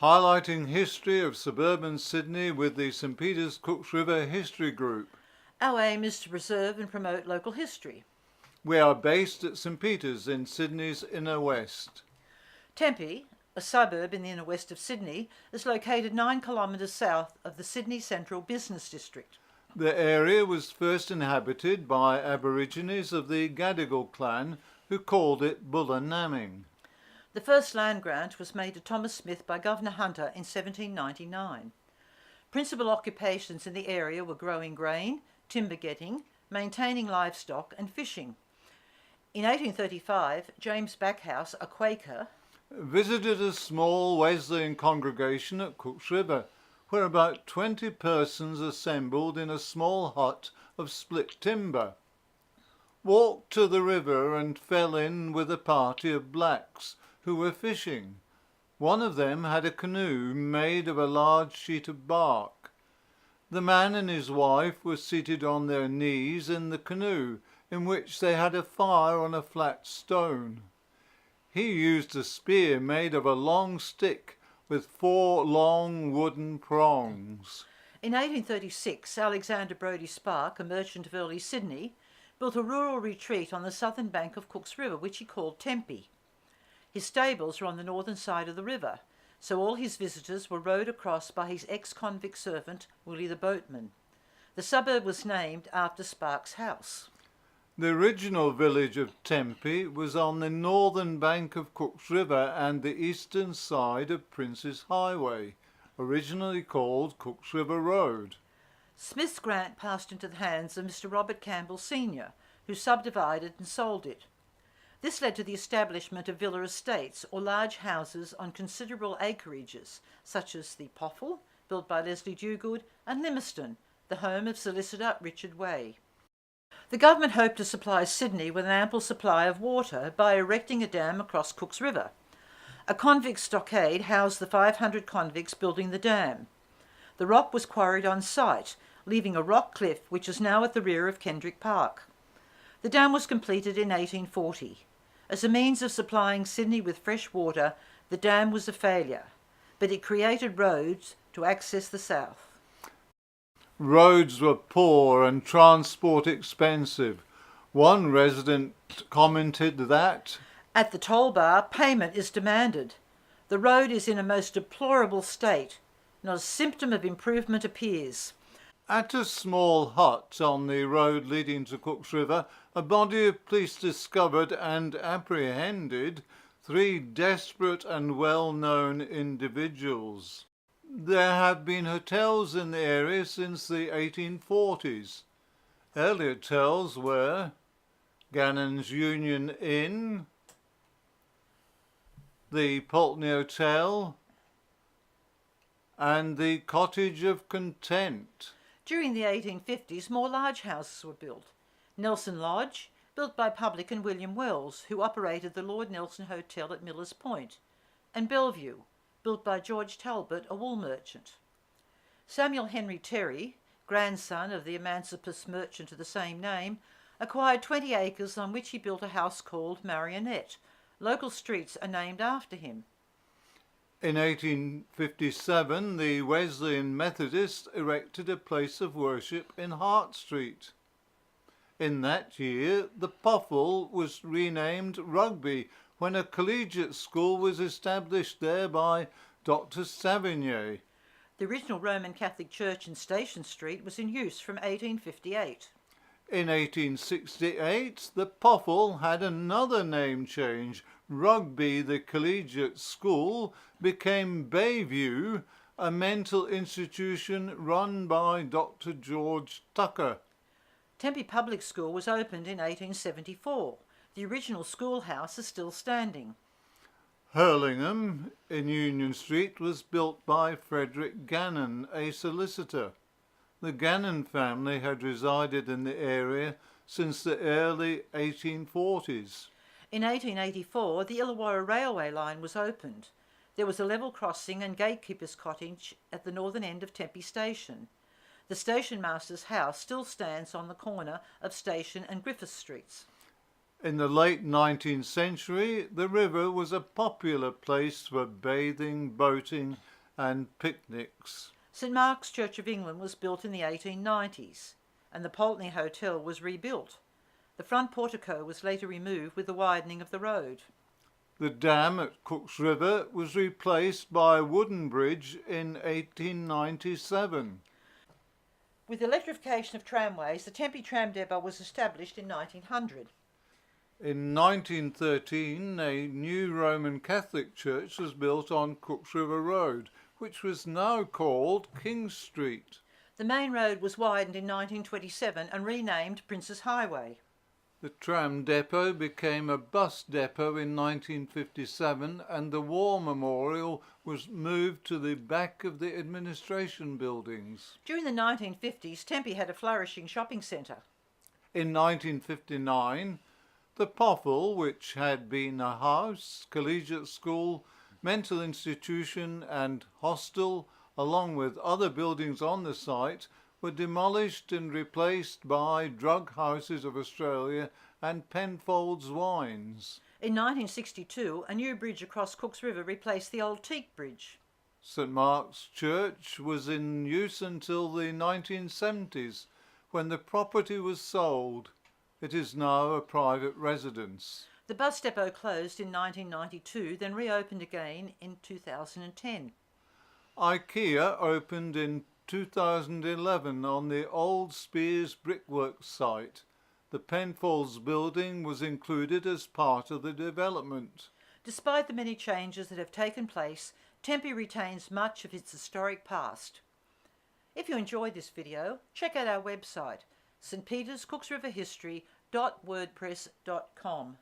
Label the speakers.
Speaker 1: highlighting history of suburban Sydney with the St Peter's Cooks River History Group.
Speaker 2: Our aim is to preserve and promote local history.
Speaker 1: We are based at St Peter's in Sydney's inner west.
Speaker 2: Tempe, a suburb in the inner west of Sydney, is located 9 kilometres south of the Sydney Central Business District.
Speaker 1: The area was first inhabited by Aborigines of the Gadigal clan who called it Bullanaming.
Speaker 2: The first land grant was made to Thomas Smith by Governor Hunter in 1799. Principal occupations in the area were growing grain, timber getting, maintaining livestock and fishing. In 1835, James Backhouse, a Quaker,
Speaker 1: visited a small Wesleyan congregation at Cooks River, where about 20 persons assembled in a small hut of split timber, walked to the river and fell in with a party of blacks who were fishing. One of them had a canoe made of a large sheet of bark. The man and his wife were seated on their knees in the canoe, in which they had a fire on a flat stone. He used a spear made of a long stick with 4 long wooden prongs.
Speaker 2: In 1836, Alexander Brodie Spark, a merchant of early Sydney, built a rural retreat on the southern bank of Cooks River, which he called Tempe. His stables were on the northern side of the river, so all his visitors were rowed across by his ex-convict servant, Willie the boatman. The suburb was named after Spark's house.
Speaker 1: The original village of Tempe was on the northern bank of Cooks River and the eastern side of Prince's Highway, originally called Cooks River Road.
Speaker 2: Smith's grant passed into the hands of Mr. Robert Campbell Sr., who subdivided and sold it. This led to the establishment of villa estates, or large houses on considerable acreages, such as the Poffel, built by Leslie Dewgood, and Limiston, the home of solicitor Richard Way. The government hoped to supply Sydney with an ample supply of water by erecting a dam across Cooks River. A convict stockade housed the 500 convicts building the dam. The rock was quarried on site, leaving a rock cliff which is now at the rear of Kendrick Park. The dam was completed in 1840. As a means of supplying Sydney with fresh water, the dam was a failure, but it created roads to access the south.
Speaker 1: Roads were poor and transport expensive. One resident commented that,
Speaker 2: "At the toll bar, payment is demanded. The road is in a most deplorable state. Not a symptom of improvement appears."
Speaker 1: at a small hut on the road leading to Cooks River, a body of police discovered and apprehended 3 desperate and well-known individuals. There have been hotels in the area since the 1840s. Early hotels were Gannon's Union Inn, the Pulteney Hotel, and the Cottage of Content.
Speaker 2: During the 1850s, more large houses were built. Nelson Lodge, built by publican William Wells, who operated the Lord Nelson Hotel at Millers Point, and Bellevue, built by George Talbot, a wool merchant. Samuel Henry Terry, grandson of the emancipist merchant of the same name, acquired 20 acres on which he built a house called Marionette. Local streets are named after him.
Speaker 1: In 1857, the Wesleyan Methodists erected a place of worship in Hart Street. In that year, the Poffel was renamed Rugby when a collegiate school was established there by Dr. Savigny.
Speaker 2: The original Roman Catholic Church in Station Street was in use from 1858.
Speaker 1: In 1868, the Poffel had another name change. Rugby, the collegiate school, became Bayview, a mental institution run by Dr. George Tucker.
Speaker 2: Tempe Public School was opened in 1874. The original schoolhouse is still standing.
Speaker 1: Hurlingham in Union Street was built by Frederick Gannon, a solicitor. The Gannon family had resided in the area since the early 1840s.
Speaker 2: In 1884, the Illawarra Railway line was opened. There was a level crossing and gatekeeper's cottage at the northern end of Tempe Station. The station master's house still stands on the corner of Station and Griffith Streets.
Speaker 1: In the late 19th century, the river was a popular place for bathing, boating and picnics.
Speaker 2: St Mark's Church of England was built in the 1890s, and the Pulteney Hotel was rebuilt. The front portico was later removed with the widening of the road.
Speaker 1: The dam at Cook's River was replaced by a wooden bridge in 1897.
Speaker 2: With the electrification of tramways, the Tempe tram depot was established in 1900.
Speaker 1: In 1913, a new Roman Catholic church was built on Cook's River Road, which was now called King Street.
Speaker 2: The main road was widened in 1927 and renamed Prince's Highway.
Speaker 1: The tram depot became a bus depot in 1957, and the War Memorial was moved to the back of the administration buildings.
Speaker 2: During the 1950s, Tempe had a flourishing shopping centre.
Speaker 1: In 1959, the Poffel, which had been a house, collegiate school, mental institution and hostel, along with other buildings on the site, were demolished and replaced by Drug Houses of Australia and Penfolds Wines.
Speaker 2: In 1962, a new bridge across Cook's River replaced the old teak bridge.
Speaker 1: St Mark's Church was in use until the 1970s, when the property was sold. It is now a private residence.
Speaker 2: The bus depot closed in 1992, then reopened again in 2010.
Speaker 1: IKEA opened in 2011 on the old Spears Brickworks site. The Penfolds building was included as part of the development.
Speaker 2: Despite the many changes that have taken place, Tempe retains much of its historic past. If you enjoyed this video, check out our website, stpeterscooksriverhistory.wordpress.com.